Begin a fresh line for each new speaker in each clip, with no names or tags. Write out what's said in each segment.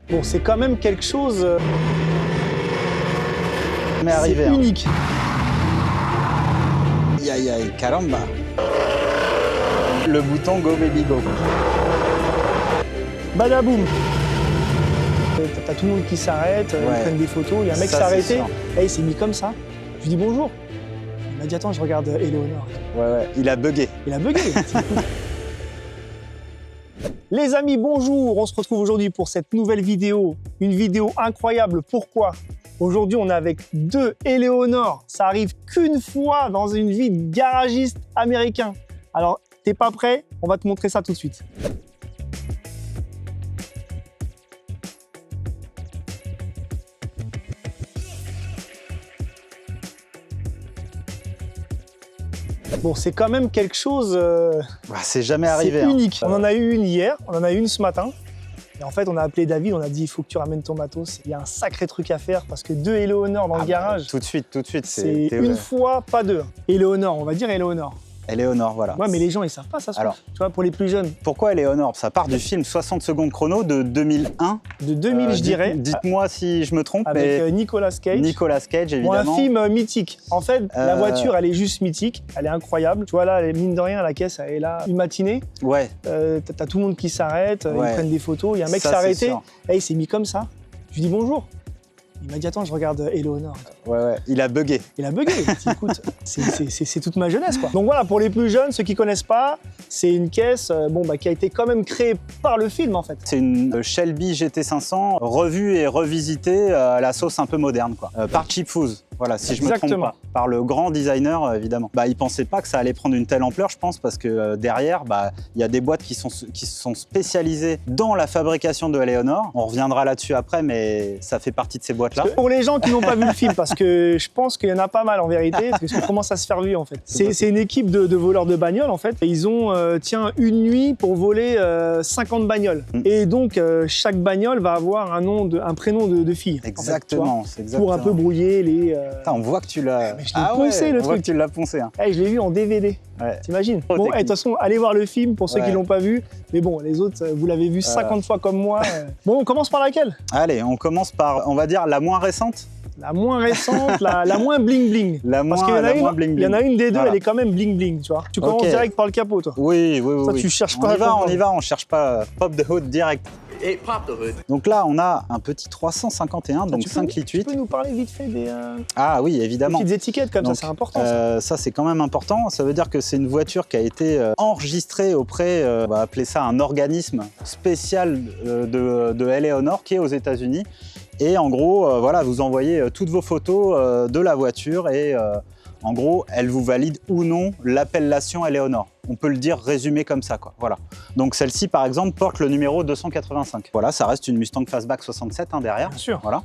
Bon, c'est quand même quelque chose
Mais arrivé,
unique.
Aïe aïe aïe, caramba. Le bouton Go Baby Go.
Badaboum. T'as tout le monde qui s'arrête, ils prennent des photos. Il y a un mec qui s'est arrêté, et il s'est mis comme ça. Je lui dis bonjour. Il m'a dit attends, je regarde Eleonore.
Ouais, il a bugué.
Il a bugué. Les amis, bonjour. On se retrouve aujourd'hui pour cette nouvelle vidéo. Une vidéo incroyable. Pourquoi? Aujourd'hui, on est avec deux Eleonore. Ça arrive qu'une fois dans une vie de garagiste américain. Alors, t'es pas prêt? On va te montrer ça tout de suite. Bon, c'est quand même quelque chose...
c'est jamais arrivé.
C'est unique. On en a eu une hier, on en a eu une ce matin. Et en fait, on a appelé David, on a dit il faut que tu ramènes ton matos. Il y a un sacré truc à faire parce que deux Eleonore dans le garage.
Tout de suite.
C'est une fois, pas deux. Eleonore, on va dire Eleonore.
Eleonore, voilà.
Ouais, mais les gens, ils savent pas ça. Alors, tu vois, pour les plus jeunes.
Pourquoi Eleonore? Ça part du film 60 secondes chrono de 2001.
De 2000, je dirais.
Dites-moi si je me trompe.
Avec Nicolas Cage.
Nicolas Cage, évidemment.
Bon, un film mythique. En fait, la voiture, elle est juste mythique. Elle est incroyable. Tu vois, là, mine de rien, la caisse, elle est là. Une matinée.
Ouais.
T'as tout le monde qui s'arrête, ils prennent des photos. Il y a un mec qui s'est arrêté, et il s'est mis comme ça. Je lui dis bonjour. Il m'a dit attends, je regarde Eleonore.
Ouais, il a bugué.
Il a bugué. Écoute, c'est toute ma jeunesse, quoi. Donc voilà, pour les plus jeunes, ceux qui connaissent pas, c'est une caisse qui a été quand même créée par le film, en fait.
C'est une Shelby GT500 revue et revisitée à la sauce un peu moderne, quoi. Par Chip Foose. Voilà, si je me trompe pas. Par le grand designer, évidemment. Il pensait pas que ça allait prendre une telle ampleur, je pense, parce que derrière, il y a des boîtes qui sont spécialisées dans la fabrication de Eleonore. On reviendra là-dessus après, mais ça fait partie de ces boîtes-là.
Pour les gens qui n'ont pas vu le film, parce que je pense qu'il y en a pas mal en vérité, parce que ça commence à se faire vieux, en fait. C'est une équipe de voleurs de bagnoles, en fait. Et ils ont, une nuit pour voler 50 bagnoles. Et donc, chaque bagnole va avoir un prénom de fille.
Exactement,
en fait,
c'est exactement.
Pour un peu brouiller les...
On voit que tu l'as...
Je l'ai poncé, le truc.
On voit que tu l'as poncé. Hein.
Je l'ai vu en DVD.
Ouais.
T'imagines? Bon, de toute façon, allez voir le film pour ceux qui l'ont pas vu. Mais bon, les autres, vous l'avez vu 50 fois comme moi. Bon, on commence par laquelle?
Allez, on commence par, on va dire, la moins récente.
La moins récente, la moins bling-bling. Parce qu'il y en a une des deux, elle est quand même bling-bling, tu vois. Tu commences direct par le capot, toi.
Oui.
Ça, tu cherches pas.
On y va, on cherche pas pop the hood direct. Et pop the hood. Donc là, on a un petit 351, donc 5 litres 8.
Tu peux nous parler vite fait des...
Ah oui, évidemment.
Des petites étiquettes comme ça, c'est important.
Ça, c'est quand même important. Ça veut dire que c'est une voiture qui a été enregistrée auprès, on va appeler ça un organisme spécial de Eleonore qui est aux États-Unis. Et en gros, vous envoyez toutes vos photos de la voiture et en gros, elle vous valide ou non l'appellation Eleonore. On peut le dire résumé comme ça, quoi. Voilà. Donc celle-ci, par exemple, porte le numéro 285. Voilà, ça reste une Mustang Fastback 67 derrière.
Bien sûr.
Voilà.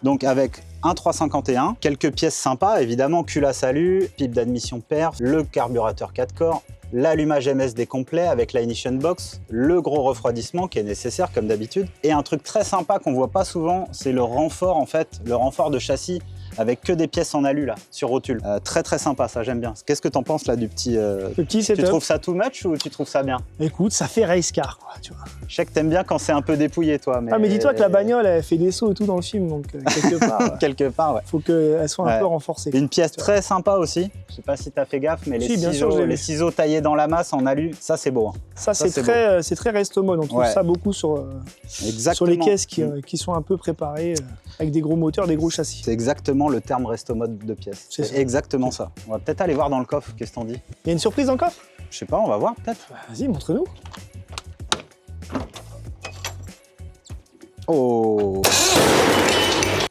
Donc avec un 351, quelques pièces sympas, évidemment, culasse alu, pipe d'admission perf, le carburateur 4 corps, l'allumage MSD complet avec la ignition box, le gros refroidissement qui est nécessaire comme d'habitude. Et un truc très sympa qu'on voit pas souvent, c'est le renfort en fait, le renfort de châssis avec que des pièces en alu là, sur rotule. Très très sympa, ça j'aime bien. Qu'est-ce que t'en penses là du petit
setup?
Tu trouves ça too much ou tu trouves ça bien?
Écoute, ça fait race car, quoi, tu vois.
Je sais que t'aimes bien quand c'est un peu dépouillé, toi.
Mais dis-toi que la bagnole, elle fait des sauts et tout dans le film, donc quelque part...
quelque part, ouais.
Faut qu'elle soit un peu renforcée.
Une pièce très sympa aussi. Je sais pas si t'as fait gaffe, mais les ciseaux taillés dans la masse en alu, ça c'est beau. Hein.
Ça c'est très resto mode. On trouve ça beaucoup sur les caisses qui sont un peu préparées avec des gros moteurs, des gros châssis.
C'est exactement le terme resto mode de pièces. C'est exactement ça. On va peut-être aller voir dans le coffre, qu'est-ce que t'en dis?
Il y a une surprise dans le coffre?
Je sais pas, on va voir peut-être.
Vas-y, montre-nous.
Oh!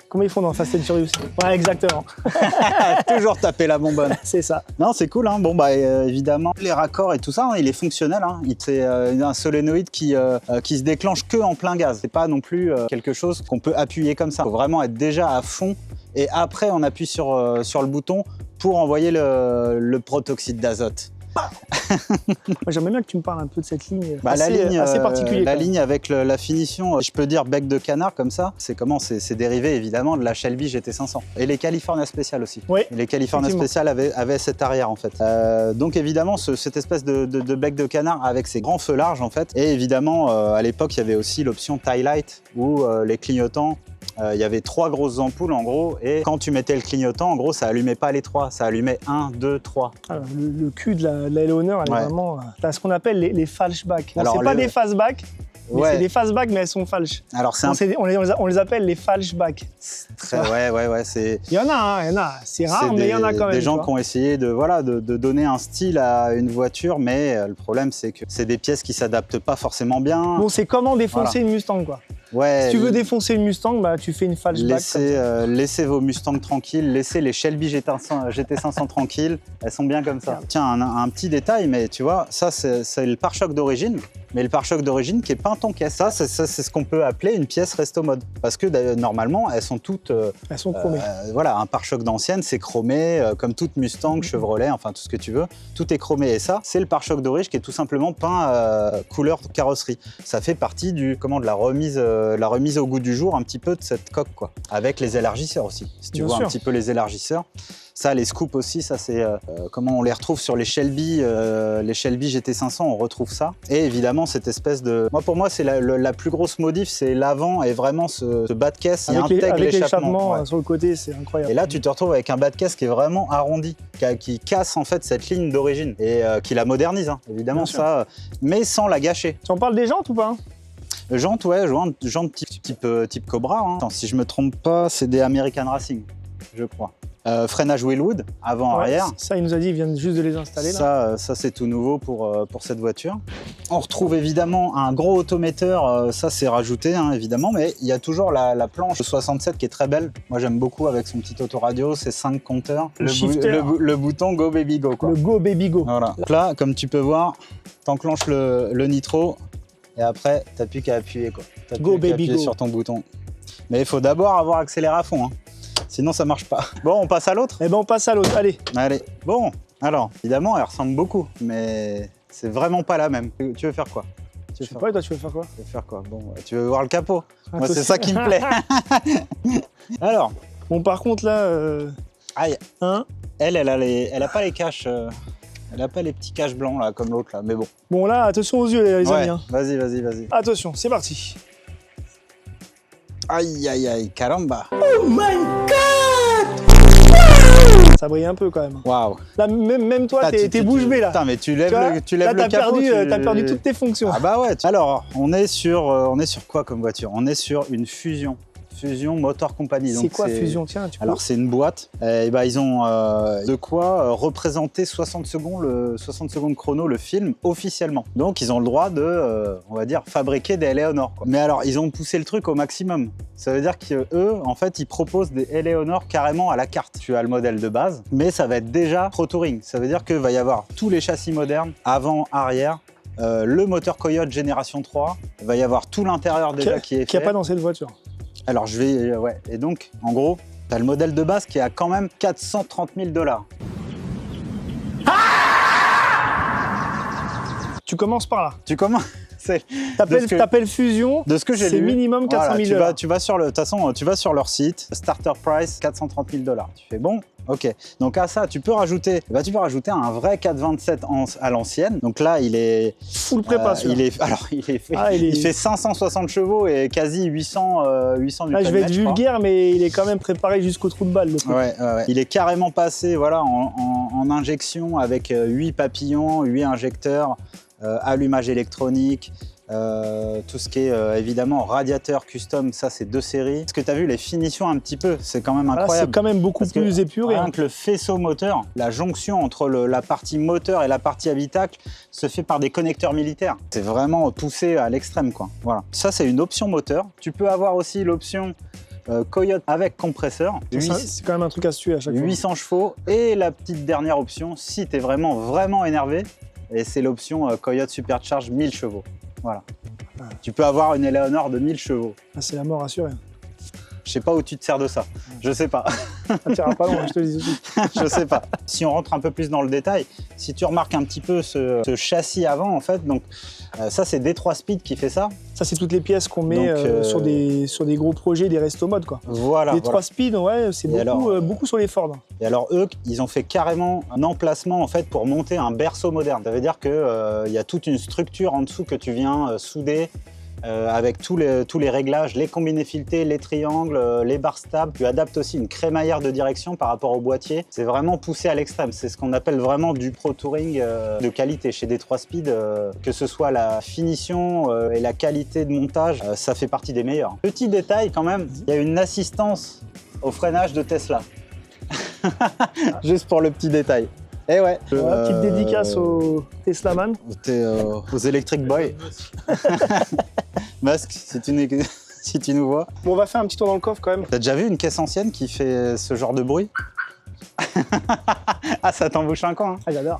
Comment ils font dans Fast and Furious? Ouais, exactement.
Toujours taper la bonbonne.
C'est ça.
Non, c'est cool. Hein. Bon, évidemment, les raccords et tout ça, il est fonctionnel. Hein. C'est un solénoïde qui se déclenche que en plein gaz. C'est pas non plus quelque chose qu'on peut appuyer comme ça. Il faut vraiment être déjà à fond. Et après, on appuie sur le bouton pour envoyer le protoxyde d'azote.
Moi, j'aimerais bien que tu me parles un peu de cette ligne
Bah,
assez particulière.
La ligne avec la finition, je peux dire bec de canard comme ça, c'est dérivé évidemment de la Shelby GT500. Et les California Special aussi.
Oui,
et les California Special avaient cette arrière en fait. Donc évidemment, cette espèce de bec de canard avec ses grands feux larges en fait. Et évidemment, à l'époque, il y avait aussi l'option Tail Light où les clignotants, il y avait 3 grosses ampoules en gros, et quand tu mettais le clignotant, en gros, ça allumait pas les 3, ça allumait 1, 2, 3.
Alors, le cul de la Eleonore, elle est vraiment... T'as ce qu'on appelle les flashbacks. Bon, c'est pas des fastbacks, mais c'est des fastbacks, mais elles sont falches. Alors, on les appelle les flashbacks.
Ouais, c'est...
Il y en a, c'est rare, mais il y en a quand même.
Des gens qui ont essayé de donner un style à une voiture, mais le problème, c'est que c'est des pièces qui s'adaptent pas forcément bien.
Bon, c'est comment défoncer une Mustang, quoi.
Ouais,
si tu veux défoncer une Mustang, bah, tu fais une flashback.
Laissez vos Mustangs tranquilles, laissez les Shelby GT500 tranquilles, elles sont bien comme ça. Tiens, un petit détail, mais tu vois, ça c'est le pare-choc d'origine, mais le pare-choc d'origine qui est peint en caisse. Ça, c'est ce qu'on peut appeler une pièce resto mode, parce que normalement, elles sont toutes...
elles sont chromées.
Voilà, un pare-choc d'ancienne, c'est chromé, comme toute Mustang, Chevrolet, enfin tout ce que tu veux, tout est chromé. Et ça, c'est le pare-choc d'origine qui est tout simplement peint couleur carrosserie. Ça fait partie de la remise au goût du jour un petit peu de cette coque, quoi. Avec les élargisseurs aussi. Si tu vois un petit peu les élargisseurs. Ça, les scoops aussi, ça c'est comment on les retrouve sur les Shelby GT500, on retrouve ça. Et évidemment, cette espèce de... Pour moi, c'est la plus grosse modif, c'est l'avant et vraiment ce bas de caisse qui intègre l'échappement
sur le côté, c'est incroyable.
Et là, tu te retrouves avec un bas de caisse qui est vraiment arrondi, qui casse en fait cette ligne d'origine et qui la modernise, hein, évidemment, ça, mais sans la gâcher.
Tu en parles des jantes ou pas?
Jantes, ouais, jantes type Cobra. Hein. Attends, si je me trompe pas, c'est des American Racing, je crois. Freinage Wheelwood, avant-arrière.
Ça, il nous a dit, il vient juste de les installer. Là.
Ça c'est tout nouveau pour cette voiture. On retrouve évidemment un gros autometteur, ça c'est rajouté hein, évidemment, mais il y a toujours la planche 67 qui est très belle. Moi j'aime beaucoup avec son petit autoradio, ses 5 compteurs. Le bouton Go Baby Go. Quoi.
Le Go Baby Go.
Voilà. Donc là, comme tu peux voir, t'enclenches le nitro et après t'as plus qu'à appuyer.
Go Baby Go.
Sur ton bouton. Mais il faut d'abord avoir accéléré à fond. Hein. Sinon, ça marche pas. Bon, on passe à l'autre?
Eh ben, on passe à l'autre, allez.
Allez. Bon, alors, évidemment, elle ressemble beaucoup, mais c'est vraiment pas la même. Tu veux faire quoi?
Je sais pas, toi, tu veux faire quoi?
Tu veux faire quoi? Bon, tu veux voir le capot? Moi, c'est ça qui me plaît. Alors.
Bon, par contre, là...
Aïe.
Hein?
Elle a pas les caches... Elle a pas les petits caches blancs, là, comme l'autre, là, mais bon.
Bon, là, attention aux yeux, les amis. Hein.
Vas-y.
Attention, c'est parti.
Aïe, caramba.
Oh my God! Ça brille un peu quand même.
Waouh.
Là, même toi, t'es bouche bée là.
Putain, mais tu lèves le capot.
T'as perdu toutes tes fonctions.
Ah bah ouais. Alors, on est sur quoi comme voiture? On est sur une Fusion Motor Company.
C'est quoi Fusion? Tiens, tu peux...
Alors, c'est une boîte. Et bah, ils ont de quoi représenter 60 secondes chrono le film officiellement. Donc, ils ont le droit de, on va dire, fabriquer des Eleonore. Quoi. Mais alors, ils ont poussé le truc au maximum. Ça veut dire qu'eux, en fait, ils proposent des Eleonore carrément à la carte. Tu as le modèle de base, mais ça va être déjà Pro Touring. Ça veut dire qu'il va y avoir tous les châssis modernes, avant, arrière, le moteur Coyote Génération 3. Il va y avoir tout l'intérieur déjà qui est fait.
Qu'il n'y a pas dans cette voiture.
Alors ouais, et donc en gros, tu as le modèle de base qui est à quand même 430 000 $.
Tu commences par là.
Tu commences.
T'appelles Fusion,
de ce que j'ai lu,
c'est minimum 400 000 $.
Tu vas sur de toute façon, tu vas sur leur site, starter price 430 000 $. Tu fais bon, ok. Donc à ça, tu peux rajouter un vrai 427 à l'ancienne. Donc là, il est
full prépa.
Il fait 560 chevaux et quasi 800 Nm.
Je vais être vulgaire, mais il est quand même préparé jusqu'au trou de balle.
Ouais. Il est carrément passé, voilà, en injection avec 8 papillons, 8 injecteurs. Allumage électronique, tout ce qui est évidemment radiateur custom, ça c'est 2 séries. Est-ce que tu as vu les finitions un petit peu? C'est quand même incroyable.
C'est quand même beaucoup plus épuré.
Rien que le faisceau moteur, la jonction entre la partie moteur et la partie habitacle se fait par des connecteurs militaires. C'est vraiment poussé à l'extrême, quoi. Voilà. Ça c'est une option moteur. Tu peux avoir aussi l'option Coyote avec compresseur.
C'est quand même un truc à se tuer à chaque fois.
800 chevaux. Et la petite dernière option, si tu es vraiment énervé, et c'est l'option Coyote Supercharge 1000 chevaux. Voilà. Ah. Tu peux avoir une Eleonore de 1000 chevaux.
Ah, c'est la mort assurée.
Je sais pas où tu te sers de ça. Je sais pas.
Ça tirera pas long, je te le dis tout de suite.
Je sais pas. Si on rentre un peu plus dans le détail, si tu remarques un petit peu ce châssis avant, en fait, donc ça c'est D3 Speed qui fait ça.
Ça, c'est toutes les pièces qu'on met
Donc,
sur des gros projets, des resto modes, quoi.
Voilà.
Les 3 speed, ouais, c'est beaucoup sur les Ford.
Et alors eux, ils ont fait carrément un emplacement en fait pour monter un berceau moderne. Ça veut dire que y a toute une structure en dessous que tu viens souder. Avec tous les réglages, les combinés filetés, les triangles, les barres stables. Tu adaptes aussi une crémaillère de direction par rapport au boîtier. C'est vraiment poussé à l'extrême. C'est ce qu'on appelle vraiment du pro touring de qualité chez D3 Speed. Que ce soit la finition et la qualité de montage, ça fait partie des meilleurs. Petit détail quand même, il y a une assistance au freinage de Tesla. Juste pour le petit détail. Et ouais.
Voilà, petite dédicace au Tesla Man.
Aux Electric Boy. Masque, si tu nous vois.
Bon, on va faire un petit tour dans le coffre quand même.
T'as déjà vu une caisse ancienne qui fait ce genre de bruit? Ah, ça t'embouche un coin. Hein.
Ah, j'adore.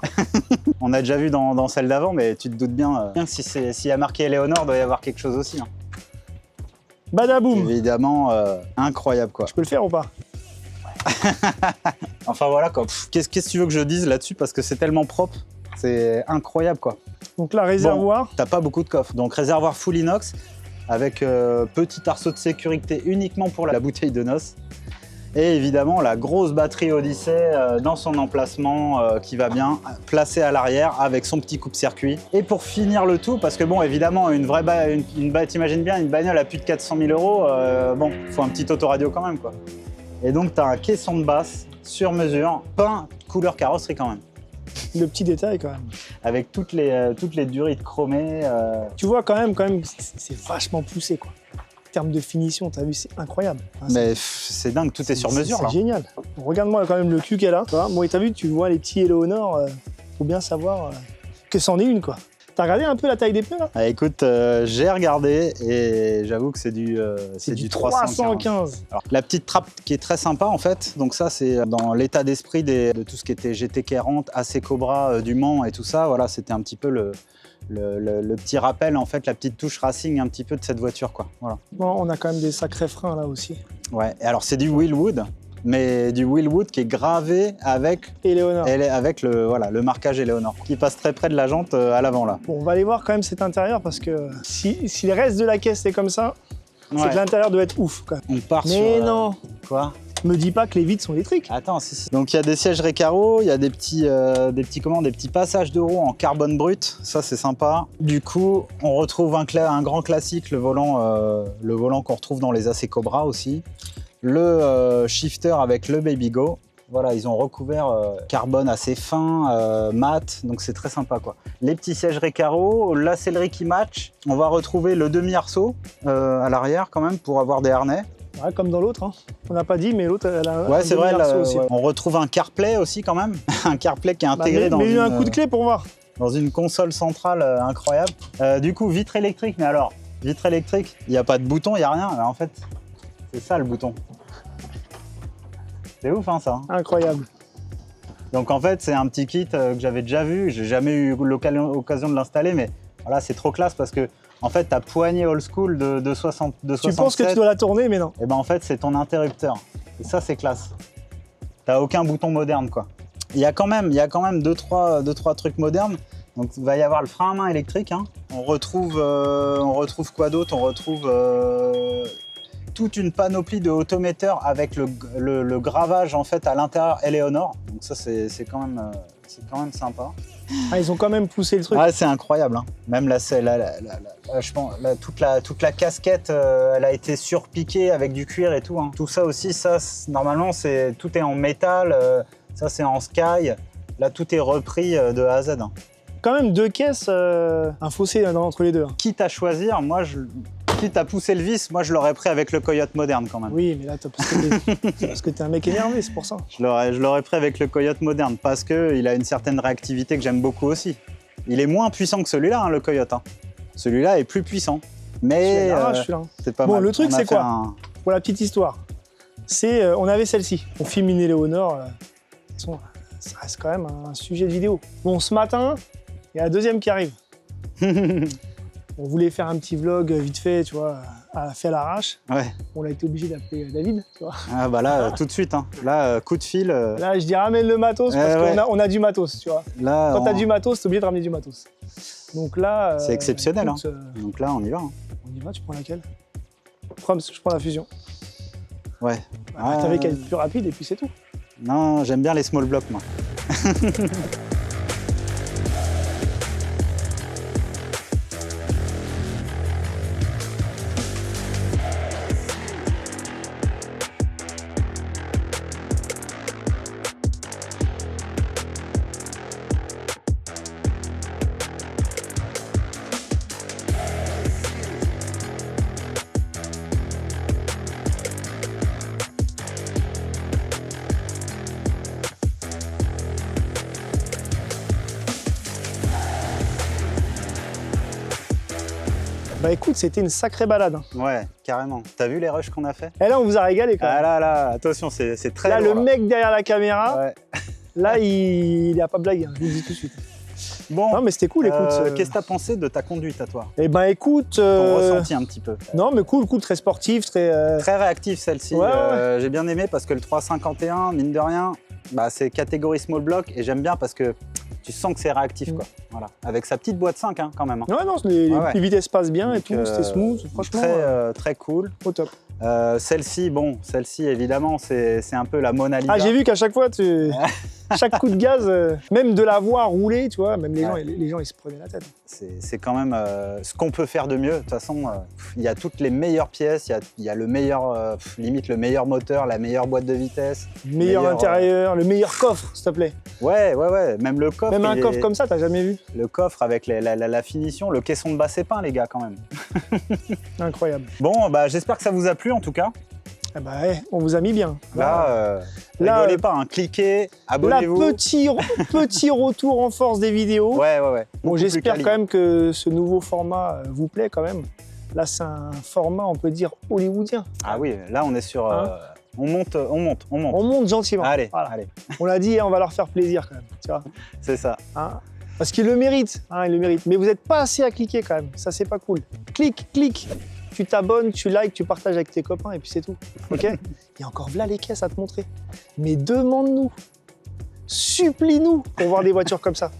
On a déjà vu dans celle d'avant, mais tu te doutes bien que s'il y a marqué Eleonore, il doit y avoir quelque chose aussi. Hein.
Badaboum.
Évidemment, incroyable quoi.
Je peux le faire ou pas?
Enfin voilà quoi. Qu'est-ce que tu veux que je dise là-dessus parce que c'est tellement propre, c'est incroyable quoi.
Donc là, réservoir.
Bon, t'as pas beaucoup de coffres, donc réservoir full inox avec petit arceau de sécurité uniquement pour la bouteille de noces. Et évidemment la grosse batterie Odyssey dans son emplacement qui va bien, placée à l'arrière avec son petit coupe-circuit. Et pour finir le tout, parce que bon évidemment t'imagines bien une bagnole à plus de 400 000 €, bon, faut un petit autoradio quand même quoi. Et donc, tu as un caisson de basse sur mesure, peint couleur carrosserie quand même.
Le petit détail quand même.
Avec toutes les durites chromées.
Tu vois quand même c'est vachement poussé quoi. En termes de finition, t'as vu, c'est incroyable. Enfin,
mais c'est dingue, tout est sur mesure là.
C'est génial. Bon, regarde-moi quand même le cul qu'elle a. Bon, et t'as vu, tu vois les petits Eleonore, faut bien savoir que c'en est une quoi. T'as regardé un peu la taille des pneus là?
Ah, écoute, j'ai regardé et j'avoue que c'est du 315. Alors, la petite trappe qui est très sympa en fait, donc ça c'est dans l'état d'esprit de tout ce qui était GT40, AC Cobra du Mans et tout ça, voilà, c'était un petit peu le petit rappel en fait, la petite touche racing un petit peu de cette voiture quoi. Voilà.
Bon, on a quand même des sacrés freins là aussi.
Ouais, et alors c'est du Wilwood. Mais du Wilwood qui est gravé avec
Eleonore.
Avec le marquage Eleonore, qui passe très près de la jante à l'avant là.
Bon, on va aller voir quand même cet intérieur parce que si le reste de la caisse est comme ça, c'est que l'intérieur doit être ouf quand même.
On part
mais
sur...
non.
Quoi?
Me dis pas que les vitres sont électriques.
Attends, si. Donc il y a des sièges Recaro, il y a des petits passages de roues en carbone brut, ça c'est sympa. Du coup, on retrouve un grand classique, le volant qu'on retrouve dans les AC Cobra aussi. Le shifter avec le Baby Go. Voilà, ils ont recouvert carbone assez fin, mat, donc c'est très sympa quoi. Les petits sièges Recaro, la sellerie qui match. On va retrouver le demi-arceau à l'arrière quand même pour avoir des harnais.
Ouais, comme dans l'autre, hein. On n'a pas dit, mais l'autre, elle a
ouais, c'est vrai,
aussi.
Ouais. On retrouve un CarPlay aussi quand même. Un CarPlay qui est intégré
mais un coup de clé pour voir.
Dans une console centrale incroyable. Du coup, vitre électrique, mais alors, vitre électrique, il n'y a pas de bouton, il n'y a rien. Alors, en fait, c'est ça le bouton. C'est ouf, hein, ça.
Incroyable.
Donc, en fait, c'est un petit kit que j'avais déjà vu. J'ai jamais eu l'occasion de l'installer, mais voilà, c'est trop classe parce que, en fait, ta poignée old school de 67...
Tu penses que tu dois la tourner, mais non.
Et ben, en fait, c'est ton interrupteur. Et ça, c'est classe. T'as aucun bouton moderne, quoi. Il y a quand même deux, trois trucs modernes. Donc, il va y avoir le frein à main électrique. Hein. On retrouve quoi d'autre? On retrouve toute une panoplie de autométeurs avec le gravage en fait à l'intérieur Eleonore. Donc ça, c'est quand même sympa.
Ah, ils ont quand même poussé le truc.
Ah, c'est incroyable. Hein. Même je pense, toute la casquette, elle a été surpiquée avec du cuir et tout. Hein. Tout ça aussi, normalement, tout est en métal. Ça, c'est en Sky. Là, tout est repris de A à Z. Hein.
Quand même 2 caisses, un fossé entre les deux. Hein.
Quitte à choisir, quitte à pousser le vis, moi, je l'aurais pris avec le Coyote moderne quand même.
Oui, mais là, parce que t'es un mec énervé, c'est pour ça.
Je l'aurais pris avec le Coyote moderne parce qu'il a une certaine réactivité que j'aime beaucoup aussi. Il est moins puissant que celui-là, hein, le Coyote. Hein. Celui-là est plus puissant. Mais c'est pas mal.
Bon, le truc, c'est quoi Pour la petite histoire, on avait celle-ci. On filme une Eleonore. De toute façon, ça reste quand même un sujet de vidéo. Bon, ce matin, il y a la deuxième qui arrive. On voulait faire un petit vlog vite fait, tu vois, fait à l'arrache.
Ouais.
On a été obligé d'appeler David, tu vois.
Ah bah là, tout de suite, hein. Là, coup de fil.
Là, je dis ramène le matos parce qu'on a du matos, tu vois.
Là,
quand t'as du matos, t'es obligé de ramener du matos. Donc là...
c'est exceptionnel,
écoute,
hein. Donc là, on y va. Hein.
On y va, tu prends laquelle? Je prends la fusion.
Ouais.
Bah, t'avais qu'à être plus rapide et puis c'est tout.
Non, j'aime bien les small blocks, moi.
Bah écoute, c'était une sacrée balade. Hein.
Ouais, carrément. T'as vu les rushs qu'on a fait?
Et là, on vous a régalé quand même.
Ah là, attention, c'est très
là,
lourd,
le mec derrière la caméra,
ouais.
là, il a pas blagué, hein, je vous le dis tout de suite.
Bon,
non, mais c'était cool, écoute.
Qu'est-ce que t'as pensé de ta conduite à toi?
Eh ben écoute...
Ton ressenti un petit peu.
Non, mais cool, très sportif, très...
Très réactif celle-ci.
Ouais.
J'ai bien aimé parce que le 351, mine de rien, bah, c'est catégorie small block et j'aime bien parce que tu sens que c'est réactif, quoi. Voilà. Avec sa petite boîte 5 hein, quand même. Hein.
Ouais, non, les vitesses passent bien et tout, c'était smooth, franchement.
Très cool.
Au top.
Celle-ci, évidemment, c'est un peu la Mona Lisa.
Ah, j'ai vu qu'à chaque fois, chaque coup de gaz, même de la voir rouler, tu vois, même les gens, ils se prenaient la tête.
C'est quand même ce qu'on peut faire de mieux. De toute façon, il y a toutes les meilleures pièces, il y a le meilleur, limite le meilleur moteur, la meilleure boîte de vitesse.
Meilleur intérieur, le meilleur coffre, s'il te plaît.
Ouais, même le coffre.
Même un coffre comme ça, t'as jamais vu?
Le coffre avec la finition, le caisson de bas c'est peint, les gars, quand même.
Incroyable.
Bon, bah, j'espère que ça vous a plu, en tout cas.
Eh ben, on vous a mis bien.
Là, rigolez pas, hein, cliquez, abonnez-vous.
Là, petit retour en force des vidéos.
Ouais.
Bon, j'espère quand même que ce nouveau format vous plaît quand même. Là, c'est un format, on peut dire, hollywoodien.
Ah oui, là, on est sur... on monte.
On monte gentiment.
Allez,
voilà.
allez.
On l'a dit, on va leur faire plaisir quand même. Tu vois.
C'est ça.
Hein, parce qu'ils le méritent, ils le méritent. Mais vous n'êtes pas assez à cliquer quand même. Ça, c'est pas cool. Clique. Tu t'abonnes, tu likes, tu partages avec tes copains et puis c'est tout. Ok. Il y a encore là les caisses à te montrer. Mais demande-nous, supplie-nous pour voir des voitures comme ça.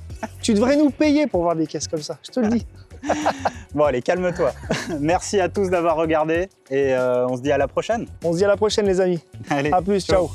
Tu devrais nous payer pour voir des caisses comme ça, je te le dis.
Bon, allez, calme-toi. Merci à tous d'avoir regardé et on se dit à la prochaine.
On se dit à la prochaine, les amis.
Allez,
à plus, ciao.